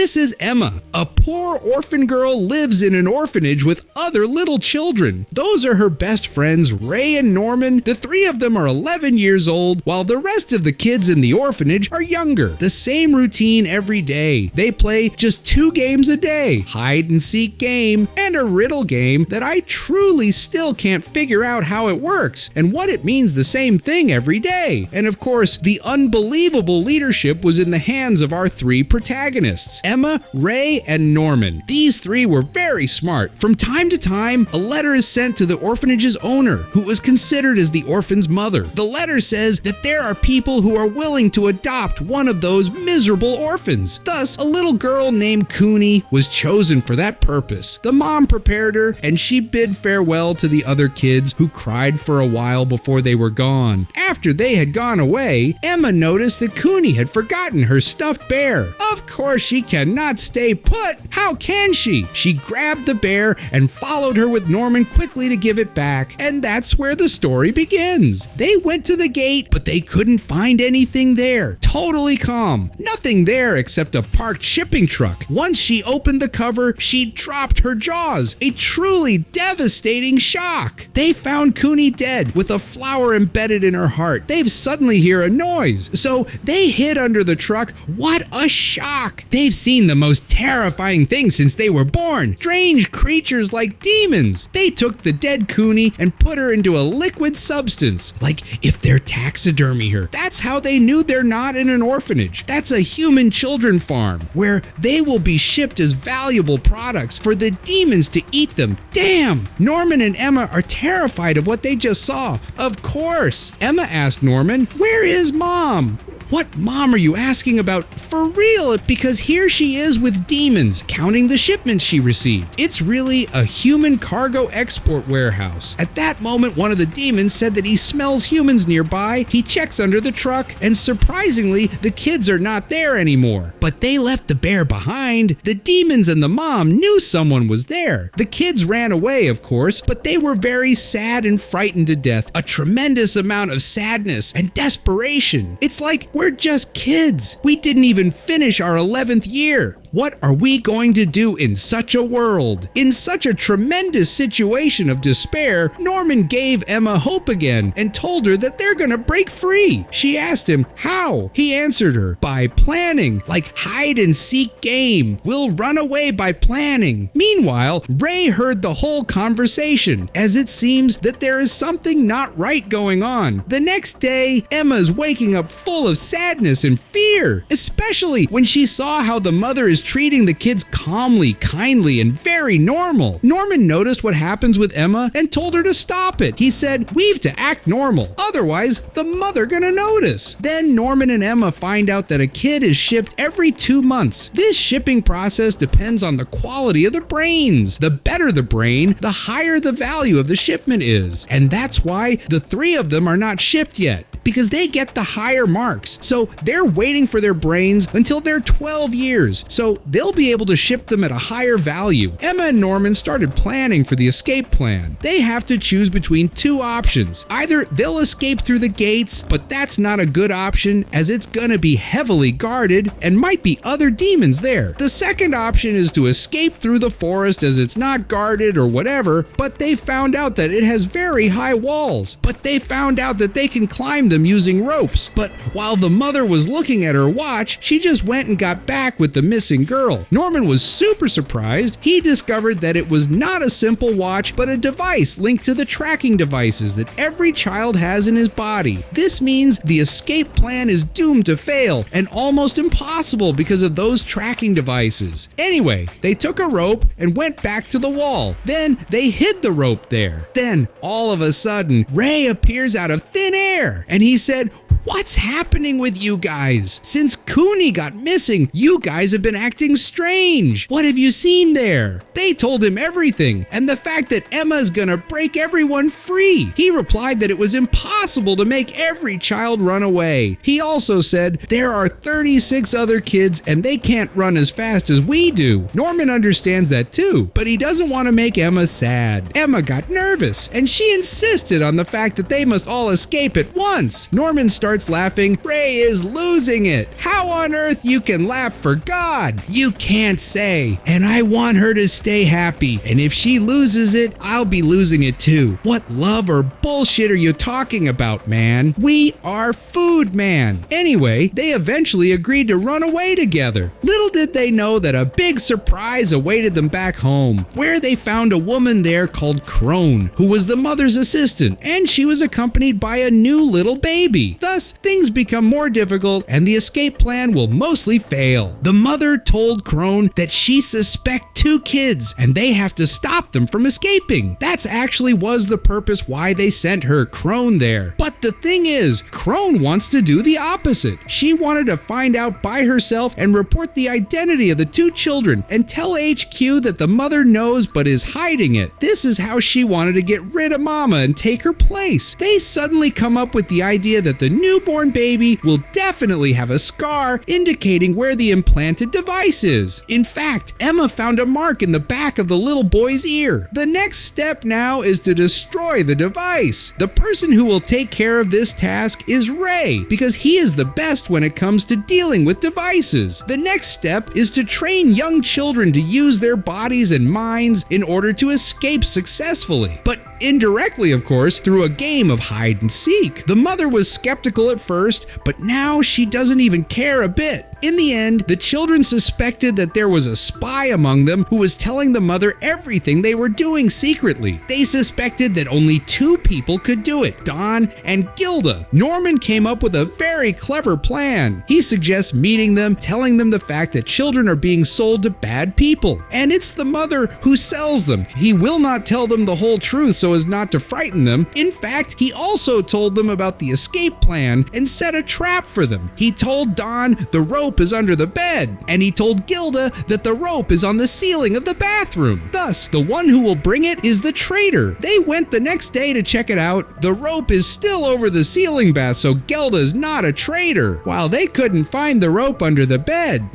This is Emma. A poor orphan girl lives in an orphanage with other little children. Those are her best friends, Ray and Norman. The three of them are 11 years old, while the rest of the kids in the orphanage are younger. The same routine every day. They play just 2 games a day, hide and seek game and a riddle game that I truly still can't figure out how it works and what it means the same thing every day. And of course, the unbelievable leadership was in the hands of our 3 protagonists, Emma, Ray, and Norman. These 3 were very smart. From time to time, a letter is sent to the orphanage's owner, who was considered as the orphan's mother. The letter says that there are people who are willing to adopt one of those miserable orphans. Thus, a little girl named Cooney was chosen for that purpose. The mom prepared her, and she bid farewell to the other kids, who cried for a while before they were gone. After they had gone away, Emma noticed that Cooney had forgotten her stuffed bear. Of course, she cannot stay put. How can she? She grabbed the bear and followed her with Norman quickly to give it back. And that's where the story begins. They went to the gate, but they couldn't find anything there. Totally calm. Nothing there except a parked shipping truck. Once she opened the cover, she dropped her jaws. A truly devastating shock. They found Cooney dead with a flower embedded in her heart. They suddenly hear a noise, so they hid under the truck. What a shock! They've seen the most terrifying things since they were born. Strange creatures like demons. They took the dead Cooney and put her into a liquid substance, like if they're taxidermy her. That's how they knew they're not in an orphanage. That's a human children farm, where they will be shipped as valuable products for the demons to eat them. Damn! Norman and Emma are terrified of what they just saw. Of course! Emma asked Norman, "Where is Mom?" "What mom are you asking about? For real, because here she is with demons, counting the shipments she received. It's really a human cargo export warehouse." At that moment, one of the demons said that he smells humans nearby. He checks under the truck, and surprisingly, the kids are not there anymore. But they left the bear behind. The demons and the mom knew someone was there. The kids ran away, of course, but they were very sad and frightened to death. A tremendous amount of sadness and desperation. It's like, we're just kids. We didn't even finish our 11th year. What are we going to do in such a world? In such a tremendous situation of despair, Norman gave Emma hope again and told her that they're gonna break free. She asked him how. He answered her, by planning, like hide and seek game. We'll run away by planning. Meanwhile, Ray heard the whole conversation, as it seems that there is something not right going on. The next day, Emma's waking up full of sadness and fear, especially when she saw how the mother is treating the kids calmly, kindly, and very normal. Norman noticed what happens with Emma and told her to stop it. He said, "We've to act normal, otherwise the mother gonna notice." Then Norman and Emma find out that a kid is shipped every 2 months. This shipping process depends on the quality of the brains. The better the brain, the higher the value of the shipment is. And that's why the 3 of them are not shipped yet, because they get the higher marks. So they're waiting for their brains until they're 12 years. So they'll be able to ship them at a higher value. Emma and Norman started planning for the escape plan. They have to choose between 2 options. Either they'll escape through the gates, but that's not a good option as it's gonna be heavily guarded and might be other demons there. The second option is to escape through the forest as it's not guarded or whatever, but they found out that it has very high walls. But they found out that they can climb them using ropes. But while the mother was looking at her watch, she just went and got back with the missing girl. Norman was super surprised. He discovered that it was not a simple watch, but a device linked to the tracking devices that every child has in his body. This means the escape plan is doomed to fail and almost impossible because of those tracking devices. Anyway, they took a rope and went back to the wall. Then they hid the rope there. Then, all of a sudden, Ray appears out of thin air and he said, "What's happening with you guys? Since Cooney got missing, you guys have been acting strange. What have you seen there?" They told him everything, and the fact that Emma's gonna break everyone free. He replied that it was impossible to make every child run away. He also said, "There are 36 other kids and they can't run as fast as we do." Norman understands that too, but he doesn't want to make Emma sad. Emma got nervous, and she insisted on the fact that they must all escape at once. Norman started starts laughing, Ray is losing it. How on earth you can laugh for God? You can't say. And I want her to stay happy. And if she loses it, I'll be losing it too. What love or bullshit are you talking about, man? We are food, man. Anyway, they eventually agreed to run away together. Little did they know that a big surprise awaited them back home, where they found a woman there called Crone, who was the mother's assistant, and she was accompanied by a new little baby. Thus, things become more difficult and the escape plan will mostly fail. The mother told Crone that she suspects 2 kids and they have to stop them from escaping. That's actually was the purpose why they sent her, Crone, there. But the thing is, Crone wants to do the opposite. She wanted to find out by herself and report the identity of the 2 children and tell HQ that the mother knows but is hiding it. This is how she wanted to get rid of Mama and take her place. They suddenly come up with the idea that the newborn baby will definitely have a scar indicating where the implanted device is. In fact, Emma found a mark in the back of the little boy's ear. The next step now is to destroy the device. The person who will take care of this task is Ray, because he is the best when it comes to dealing with devices. The next step is to train young children to use their bodies and minds in order to escape successfully. But indirectly, of course, through a game of hide and seek. The mother was skeptical at first, but now she doesn't even care a bit. In the end, the children suspected that there was a spy among them who was telling the mother everything they were doing secretly. They suspected that only 2 people could do it, Don and Gilda. Norman came up with a very clever plan. He suggests meeting them, telling them the fact that children are being sold to bad people. And it's the mother who sells them. He will not tell them the whole truth so as not to frighten them. In fact, he also told them about the escape plan and set a trap for them. He told Don the rope is under the bed, and he told Gilda that the rope is on the ceiling of the bathroom. Thus, the one who will bring it is the traitor. They went the next day to check it out. The rope is still over the ceiling bath, so Gilda is not a traitor, while they couldn't find the rope under the bed.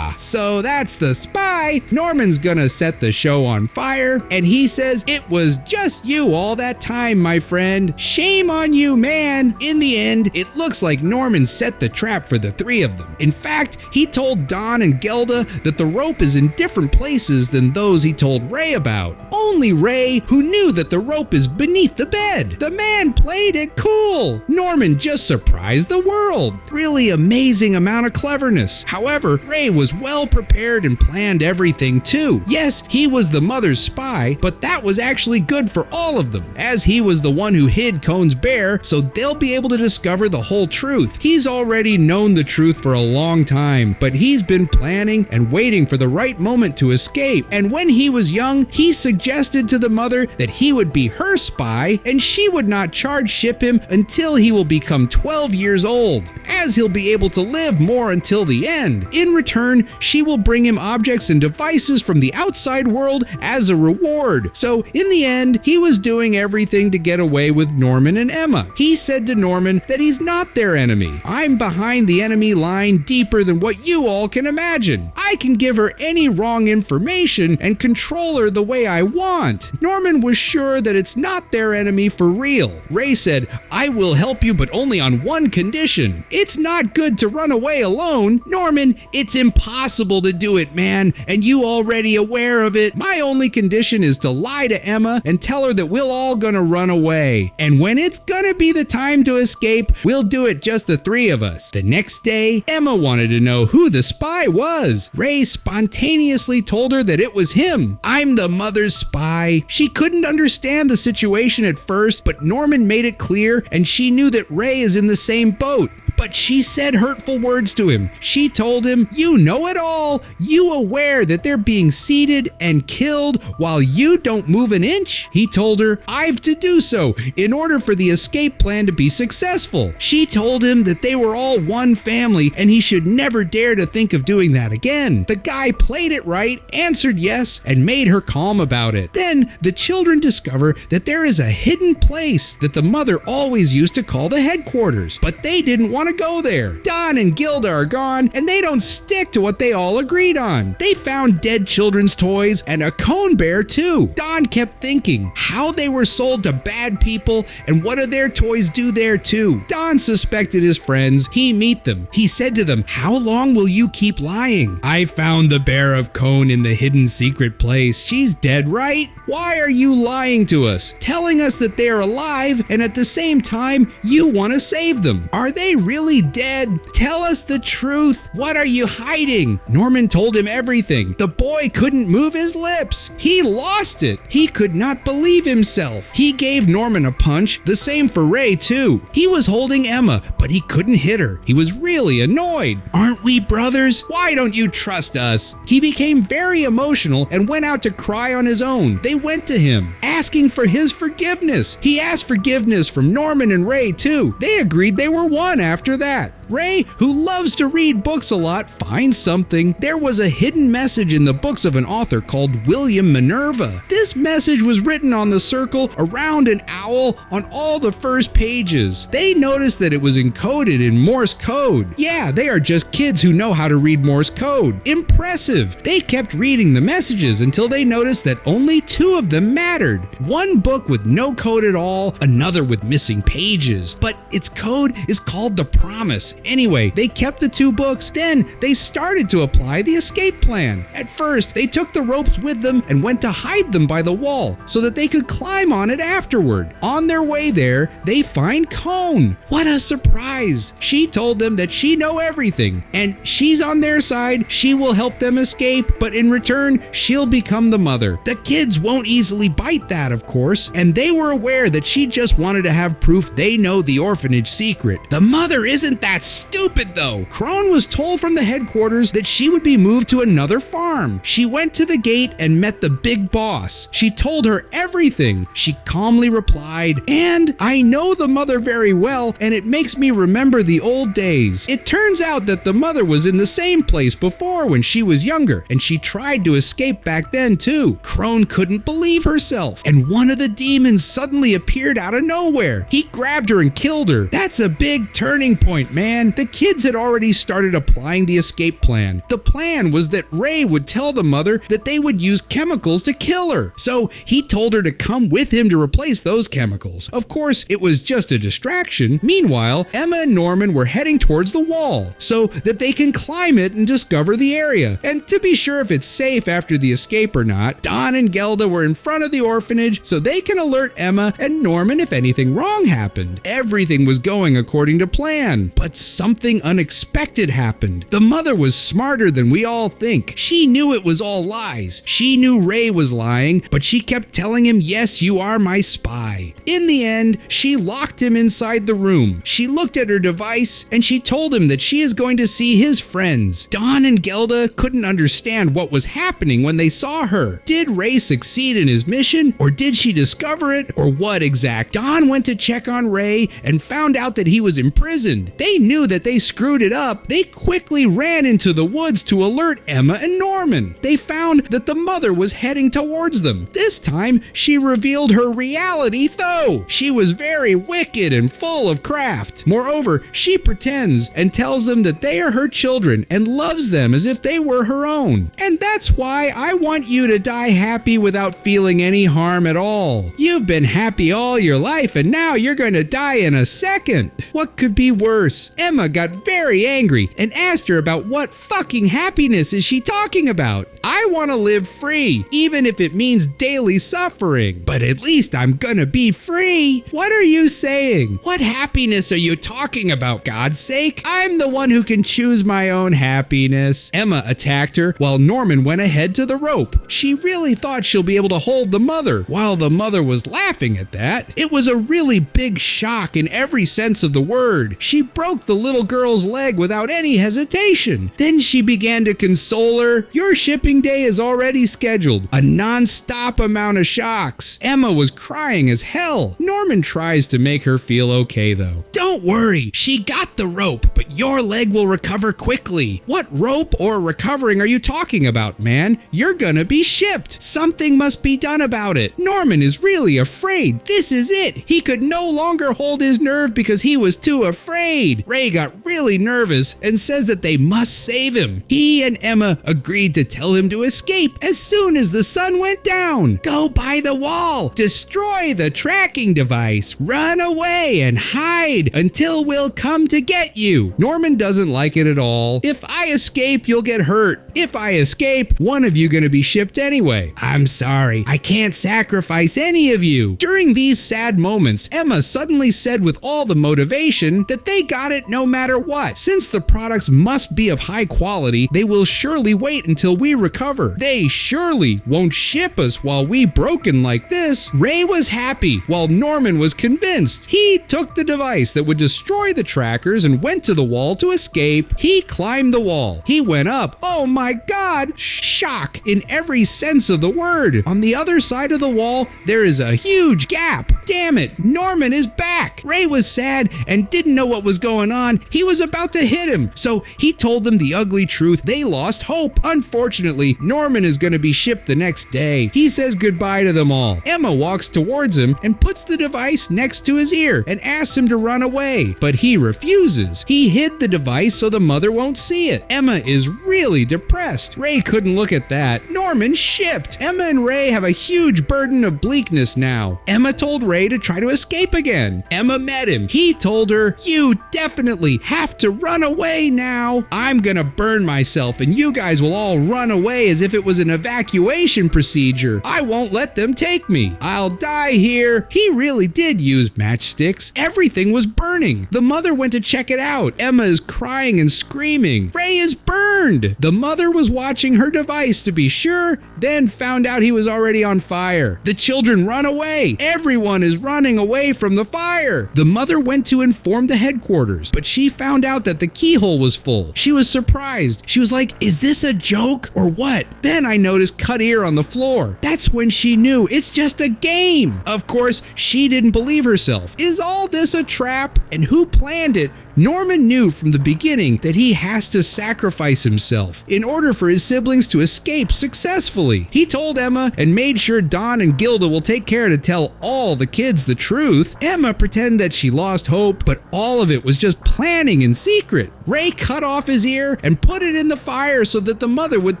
So that's the spy. Norman's gonna set the show on fire, and he says it was just you all that time, my friend. Shame on you, man. In the end, it looks like Norman set the trap for the 3 of them. In fact, he told Don and Gilda that the rope is in different places than those he told Ray about. Only Ray, who knew that the rope is beneath the bed. The man played it cool. Norman just surprised the world. Really amazing amount of cleverness. However, Ray was well prepared and planned everything too. Yes, he was the mother's spy, but that was actually good for all of them, as he was the one who hid Cone's bear, so they'll be able to discover the whole truth. He's already known the truth for a long time, but he's been planning and waiting for the right moment to escape. And when he was young, he suggested to the mother that he would be her spy and she would not charge ship him until he will become 12 years old, as he'll be able to live more until the end. In return, she will bring him objects and devices from the outside world as a reward. So in the end, he was doing everything to get away with Norman and Emma. He said to Norman that he's not their enemy. I'm behind the enemy line deeper than what you all can imagine. I can give her any wrong information and control her the way I want. Norman was sure that it's not their enemy for real. Ray said, I will help you, but only on one condition. It's not good to run away alone. Norman, it's impossible to do it, man, and you already aware of it. My only condition is to lie to Emma and tell her that we're all gonna run away. And when it's gonna be the time to escape, we'll do it just the 3 of us. The next day, Emma wanted to know who the spy was. Ray spontaneously told her that it was him. I'm the mother's spy. She couldn't understand the situation at first, but Norman made it clear, and she knew that Ray is in the same boat. But she said hurtful words to him. She told him, you know it all. You aware that they're being seeded and killed while you don't move an inch? He told her, I've to do so in order for the escape plan to be successful. She told him that they were all one family and he should never dare to think of doing that again. The guy played it right, answered yes, and made her calm about it. Then the children discover that there is a hidden place that the mother always used to call the headquarters, but they didn't want want to go there. Don and Gilda are gone, and they don't stick to what they all agreed on. They found dead children's toys and a cone bear too. Don kept thinking how they were sold to bad people and what do their toys do there too. Don suspected his friends. He meet them. He said to them, "How long will you keep lying? I found the bear of cone in the hidden secret place. She's dead, right? Why are you lying to us? Telling us that they're alive and at the same time you want to save them. Are they really dead? Tell us the truth. What are you hiding?" Norman told him everything. The boy couldn't move his lips. He lost it. He could not believe himself. He gave Norman a punch, the same for Ray too. He was holding Emma, but he couldn't hit her. He was really annoyed. "Aren't we brothers? Why don't you trust us?" He became very emotional and went out to cry on his own. They went to him, asking for his forgiveness. He asked forgiveness from Norman and Ray too. They agreed they were one after that. Ray, who loves to read books a lot, finds something. There was a hidden message in the books of an author called William Minerva. This message was written on the circle around an owl on all the first pages. They noticed that it was encoded in Morse code. Yeah, they are just kids who know how to read Morse code. Impressive. They kept reading the messages until they noticed that only 2 of them mattered. One book with no code at all, another with missing pages. But its code is called The Promise. Anyway, they kept the 2 books. Then they started to apply the escape plan. At first, they took the ropes with them and went to hide them by the wall so that they could climb on it afterward. On their way there, they find Cone. What a surprise! She told them that she knows everything and she's on their side. She will help them escape, but in return, she'll become the mother. The kids won't easily bite that, of course, and they were aware that she just wanted to have proof they know the orphanage secret. The mother isn't that stupid though. Crone was told from the headquarters that she would be moved to another farm. She went to the gate and met the big boss. She told her everything. She calmly replied, "And I know the mother very well, and it makes me remember the old days." It turns out that the mother was in the same place before when she was younger, and she tried to escape back then too. Crone couldn't believe herself, and one of the demons suddenly appeared out of nowhere. He grabbed her and killed her. That's a big turning point, man. The kids had already started applying the escape plan. The plan was that Ray would tell the mother that they would use chemicals to kill her. So he told her to come with him to replace those chemicals. Of course, it was just a distraction. Meanwhile, Emma and Norman were heading towards the wall so that they can climb it and discover the area. And to be sure if it's safe after the escape or not, Don and Gelda were in front of the orphanage so they can alert Emma and Norman if anything wrong happened. Everything was going according to plan, but something unexpected happened. The mother was smarter than we all think. She knew it was all lies. She knew Ray was lying, but she kept telling him, "Yes, you are my spy." In the end, she locked him inside the room. She looked at her device and she told him that she is going to see his friends. Don and Gelda couldn't understand what was happening when they saw her. Did Ray succeed in his mission, or did she discover it, or what exact? Don went to check on Ray and found out that he was imprisoned. They knew that they screwed it up. They quickly ran into the woods to alert Emma and Norman. They found that the mother was heading towards them. This time, she revealed her reality though. She was very wicked and full of craft. Moreover, she pretends and tells them that they are her children and loves them as if they were her own. And that's why I want you to die happy without feeling any harm at all. You've been happy all your life and now you're going to die in a second. What could be worse? Emma got very angry and asked her about what fucking happiness is she talking about. I want to live free, even if it means daily suffering. But at least I'm gonna be free. What are you saying? What happiness are you talking about, God's sake? I'm the one who can choose my own happiness. Emma attacked her while Norman went ahead to the rope. She really thought she'll be able to hold the mother, while the mother was laughing at that. It was a really big shock in every sense of the word. She broke the little girl's leg without any hesitation. Then she began to console her. Your shipping day day is already scheduled. A non-stop amount of shocks. Emma was crying as hell. Norman tries to make her feel okay though. Don't worry, she got the rope, but your leg will recover quickly. What rope or recovering are you talking about, man? You're gonna be shipped. Something must be done about it. Norman is really afraid. This is it. He could no longer hold his nerve because he was too afraid. Ray got really nervous and says that they must save him. He and Emma agreed to tell him to escape as soon as the sun went down. Go by the wall, destroy the tracking device, run away and hide until we'll come to get you. Norman doesn't like it at all. If I escape, you'll get hurt. If I escape, one of you gonna be shipped anyway. I'm sorry, I can't sacrifice any of you. During these sad moments, Emma suddenly said with all the motivation that they got it no matter what. Since the products must be of high quality, they will surely wait until we recover. They surely won't ship us while we broken like this. Ray was happy, while Norman was convinced. He took the device that would destroy the trackers and went to the wall to escape. He climbed the wall. He went up. Oh my God! Shock in every sense of the word. On the other side of the wall, there is a huge gap. Damn it, Norman is back. Ray was sad and didn't know what was going on. He was about to hit him, so he told them the ugly truth. They lost hope. Unfortunately, Norman is going to be shipped the next day. He says goodbye to them all. Emma walks towards him and puts the device next to his ear and asks him to run away, but he refuses. He hid the device so the mother won't see it. Emma is really depressed. Ray couldn't look at that. Norman shipped. Emma and Ray have a huge burden of bleakness now. Emma told Ray to try to escape again. Emma met him. He told her, "You definitely have to run away now. I'm gonna burn myself and you guys will all run away as if it was an evacuation procedure. I won't let them take me. I'll die here." He really did use matchsticks. Everything was burning. The mother went to check it out. Emma is crying and screaming. Ray is burned. The mother was watching her device to be sure, then found out he was already on fire. The children run away. Everyone is running away from the fire. The mother went to inform the headquarters, but she found out that the keyhole was full. She was surprised. She was like, "Is this a joke or what?" Then I noticed cut ear on the floor. That's when she knew it's just a game. Of course, she didn't believe herself. Is all this a trap? And who planned it? Norman knew from the beginning that he has to sacrifice himself in order for his siblings to escape successfully. He told Emma and made sure Don and Gilda will take care to tell all the kids the truth. Emma pretended that she lost hope, but all of it was just planning in secret. Ray cut off his ear and put it in the fire so that the mother would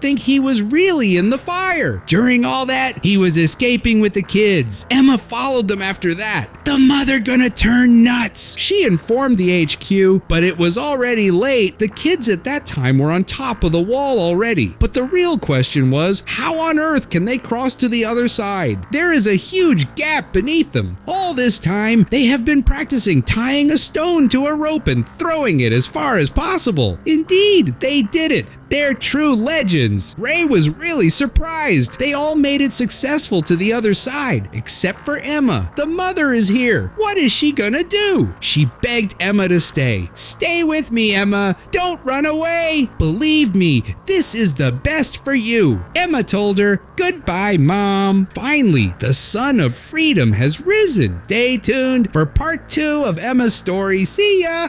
think he was really in the fire. During all that, he was escaping with the kids. Emma followed them after that. The mother gonna turn nuts. She informed the HQ, but it was already late. The kids at that time were on top of the wall already. But the real question was, how on earth can they cross to the other side? There is a huge gap beneath them. All this time, they have been practicing tying a stone to a rope and throwing it as far as possible. Indeed, they did it. They're true legends. Ray was really surprised. They all made it successful to the other side, except for Emma. The mother is here. What is she gonna do? She begged Emma to stay. Stay with me, Emma. Don't run away. Believe me, this is the best for you. Emma told her, "Goodbye, Mom." Finally, the sun of freedom has risen. Stay tuned for part 2 of Emma's story. See ya!